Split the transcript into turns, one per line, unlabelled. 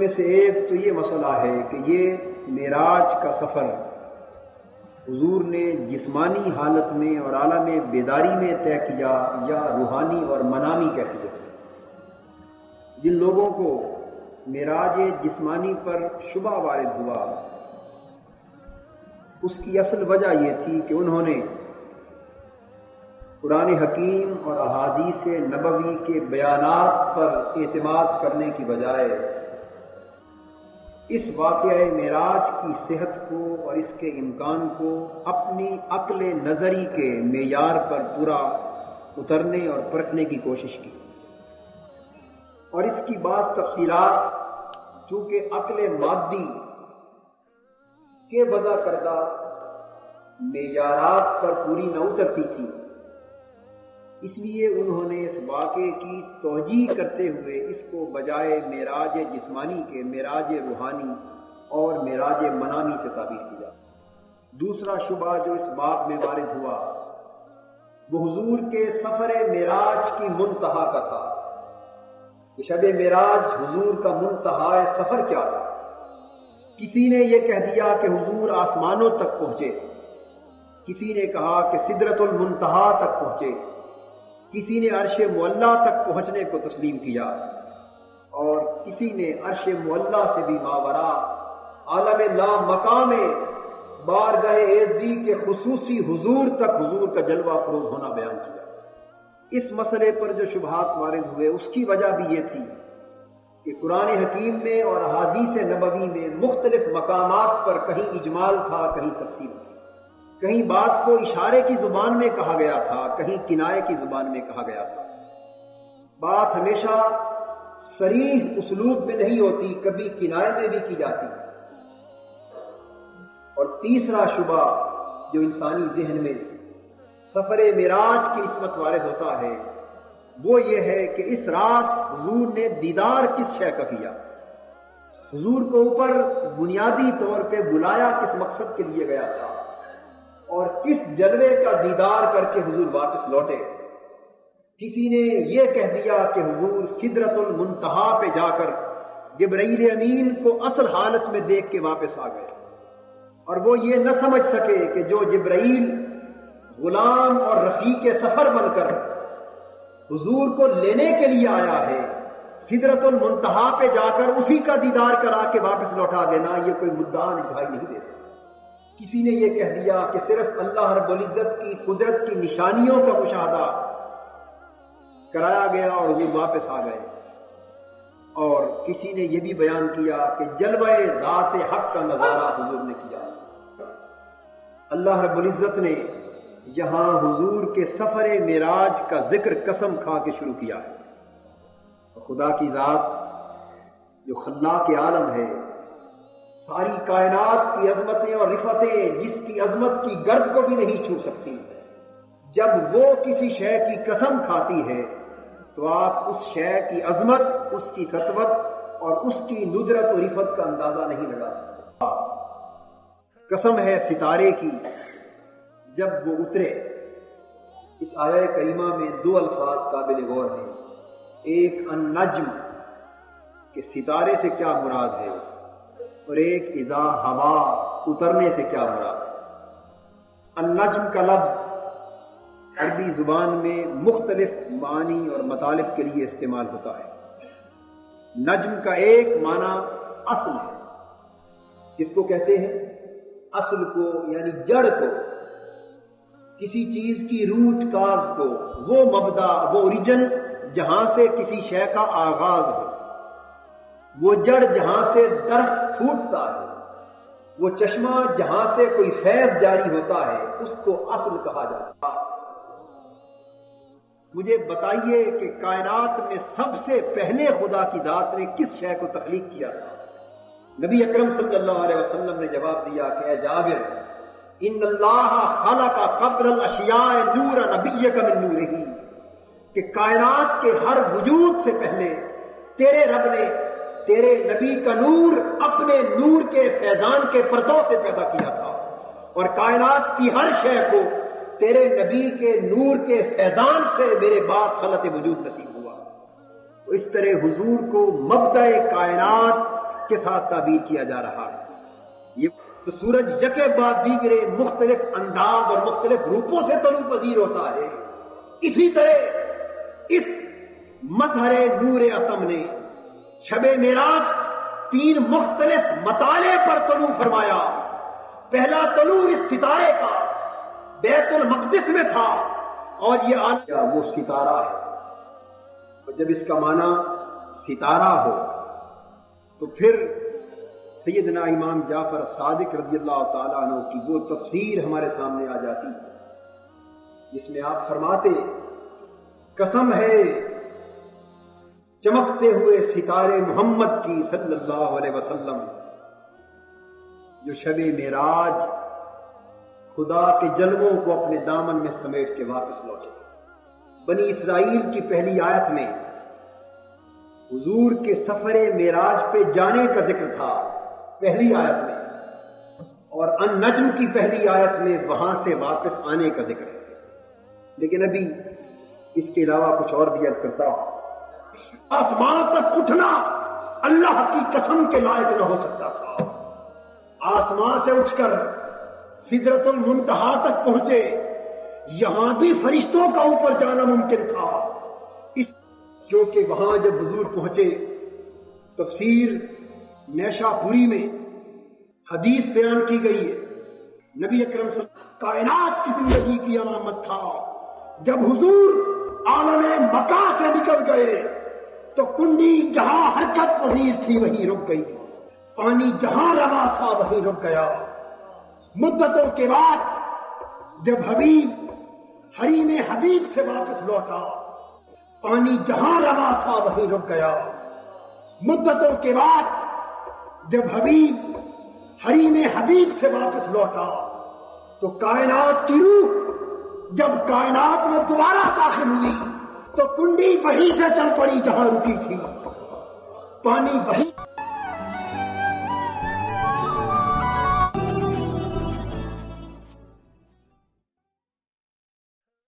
میں سے ایک تو یہ مسئلہ ہے کہ یہ معراج کا سفر حضور نے جسمانی حالت میں اور عالم بیداری میں طے کیا یا روحانی اور منامی کیفیت میں؟ جن لوگوں کو معراج جسمانی پر شبہ وارد ہوا اس کی اصل وجہ یہ تھی کہ انہوں نے قرآن حکیم اور احادیث نبوی کے بیانات پر اعتماد کرنے کی بجائے اس واقعہ معراج کی صحت کو اور اس کے امکان کو اپنی عقل نظری کے معیار پر پورا اترنے اور پرکھنے کی کوشش کی، اور اس کی بعض تفصیلات چونکہ عقل مادی کے وضع کردہ معیارات پر پوری نہ اترتی تھی، اس لیے انہوں نے اس واقعے کی توجیہ کرتے ہوئے اس کو بجائے معراج جسمانی کے معراج روحانی اور معراج منامی سے تعبیر کیا۔ دوسرا شبہ جو اس باب میں وارد ہوا وہ حضور کے سفر معراج کی منتہا کا تھا کہ شب معراج حضور کا منتہا سفر کیا تھا۔ کسی نے یہ کہہ دیا کہ حضور آسمانوں تک پہنچے، کسی نے کہا کہ سدرۃ المنتہا تک پہنچے، کسی نے عرش معلیٰ تک پہنچنے کو تسلیم کیا، اور کسی نے عرش معلیٰ سے بھی ماورا عالم لا مقام بارگاہ ایزدی کے خصوصی حضور تک حضور کا جلوہ فروز ہونا بیان کیا۔ اس مسئلے پر جو شبہات وارد ہوئے اس کی وجہ بھی یہ تھی کہ قرآن حکیم میں اور احادیث نبوی میں مختلف مقامات پر کہیں اجمال تھا، کہیں تفصیل تھی، کہیں بات کو اشارے کی زبان میں کہا گیا تھا، کہیں کنایے کی زبان میں کہا گیا تھا۔ بات ہمیشہ صریح اسلوب میں نہیں ہوتی، کبھی کنایے میں بھی کی جاتی۔ اور تیسرا شبہ جو انسانی ذہن میں سفر معراج کی نسبت وارد ہوتا ہے وہ یہ ہے کہ اس رات حضور نے دیدار کس شے کا کیا، حضور کو اوپر بنیادی طور پہ بلایا کس مقصد کے لیے گیا تھا، اور کس جلوے کا دیدار کر کے حضور واپس لوٹے۔ کسی نے یہ کہہ دیا کہ حضور سدرۃ المنتہا پہ جا کر جبرائیل امین کو اصل حالت میں دیکھ کے واپس آ گئے، اور وہ یہ نہ سمجھ سکے کہ جو جبرائیل غلام اور رفیق سفر بن کر حضور کو لینے کے لیے آیا ہے، سدرۃ المنتہا پہ جا کر اسی کا دیدار کرا کے واپس لوٹا دینا یہ کوئی مدعا دکھائی نہیں دیتا۔ کسی نے یہ کہہ دیا کہ صرف اللہ رب العزت کی قدرت کی نشانیوں کا مشاہدہ کرایا گیا اور حضور واپس آ گئے، اور کسی نے یہ بھی بیان کیا کہ جلوہ ذات حق کا نظارہ حضور نے کیا۔ اللہ رب العزت نے یہاں حضور کے سفر معراج کا ذکر قسم کھا کے شروع کیا ہے۔ خدا کی ذات جو خلاق عالم ہے، ساری کائنات کی عظمتیں اور رفتیں جس کی عظمت کی گرد کو بھی نہیں چھو سکتی، جب وہ کسی شے کی قسم کھاتی ہے تو آپ اس شے کی عظمت، اس کی سطوت اور اس کی ندرت و رفت کا اندازہ نہیں لگا سکتے۔ قسم ہے ستارے کی جب وہ اترے۔ اس آیہ کریمہ میں دو الفاظ قابل غور ہیں، ایک النجم کہ ستارے سے کیا مراد ہے، اور ایک اذا ہوا اترنے سے کیا مراد ہے۔ النجم کا لفظ عربی زبان میں مختلف معنی اور مطالب کے لیے استعمال ہوتا ہے۔ نجم کا ایک معنی اصل ہے، جس کو کہتے ہیں اصل کو، یعنی جڑ کو، کسی چیز کی روٹ کاز کو، وہ مبدا، وہ اوریجن جہاں سے کسی شے کا آغاز ہو، وہ جڑ جہاں سے درخت پھوٹتا ہے، وہ چشمہ جہاں سے کوئی فیض جاری ہوتا ہے، اس کو اصل کہا جاتا ہے۔ مجھے بتائیے کہ کائنات میں سب سے پہلے خدا کی ذات نے کس شے کو تخلیق کیا تھا؟ نبی اکرم صلی اللہ علیہ وسلم نے جواب دیا کہ اے جابر، ان اللہ خلق قبل الاشیاء نور نبیک من نورہ، کہ کائنات کے ہر وجود سے پہلے تیرے رب نے تیرے نبی کا نور اپنے نور کے فیضان کے پرتوں سے پیدا کیا تھا، اور کائنات کی ہر شے کو تیرے نبی کے نور کے فیضان سے میرے بعد خلق وجود نصیب ہوا۔ تو اس طرح حضور کو مبدأ کائنات کے ساتھ تعبیر کیا جا رہا ہے. یہ تو سورج یکے بعد دیگرے مختلف انداز اور مختلف روپوں سے طلوع پذیر ہوتا ہے. اسی طرح اس مظہر نور اتم نے شب معراج 3 مختلف مطالع پر طلوع فرمایا. پہلا طلوع اس ستارے کا بیت المقدس میں تھا اور یہ وہ ستارہ ہے. اور جب اس کا معنی ستارہ ہو تو پھر سیدنا امام جعفر صادق رضی اللہ تعالیٰ عنہ کی وہ تفسیر ہمارے سامنے آ جاتی ہے جس میں آپ فرماتے قسم ہے چمکتے ہوئے ستارے محمد کی صلی اللہ علیہ وسلم جو شب معراج خدا کے جلووں کو اپنے دامن میں سمیٹ کے واپس لوٹے. بنی اسرائیل کی پہلی آیت میں حضور کے سفر معراج پہ جانے کا ذکر تھا پہلی آیت میں, اور النجم کی پہلی آیت میں وہاں سے واپس آنے کا ذکر ہے. لیکن ابھی اس کے علاوہ کچھ اور بھی عرض کرتا ہوں. آسمان تک اٹھنا اللہ کی قسم کے لائق نہ ہو سکتا تھا. آسمان سے اٹھ کر سدرۃ المنتہا تک پہنچے, یہاں بھی فرشتوں کا اوپر جانا ممکن تھا. اس کیونکہ وہاں جب حضور پہنچے, تفسیر نیشا پوری میں حدیث بیان کی گئی ہے, نبی اکرم صلی اللہ علیہ وسلم کائنات کی زندگی کی علامت تھا. جب حضور عالم مکہ سے نکل گئے تو کنڈی جہاں حرکت پذیر تھی وہیں رک گئی, پانی جہاں روا تھا وہیں رک گیا. مدتوں کے بعد جب حبیب حریم حبیب سے واپس لوٹا, پانی جہاں روا تھا وہیں رک گیا. مدتوں کے بعد جب حبیب حریم حبیب سے واپس لوٹا تو کائنات کی روح جب کائنات میں دوبارہ داخل ہوئی تو کنڈی وہیں سے چل پڑی جہاں رکی تھی, پانی وہیں